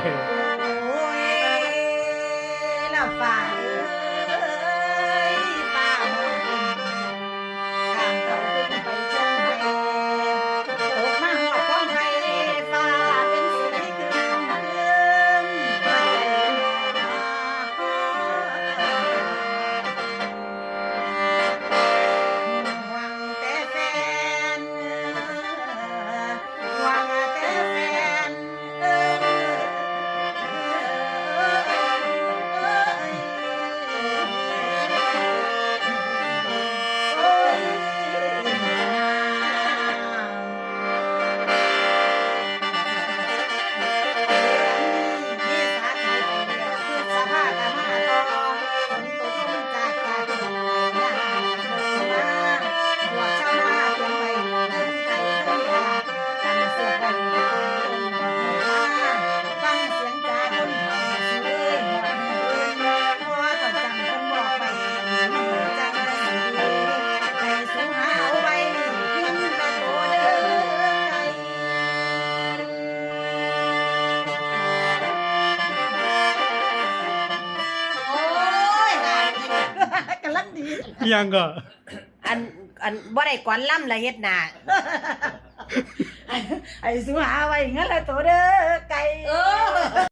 โอ้ยละฝ่าฝ่ามองเห็นทางเขาขึ้นไปชมไปตกมาหอดท้องไผ่ฟ้าเป็นสีคืนหัวใจหวังแต่แฟนหวังแต่แฟนกำลังดี ยังก็ อันบ่ได้ก่อนล่ำละเฮ็ดหน้า ไอ้สูหาไว้งั้นแหละตัวเด้อไก่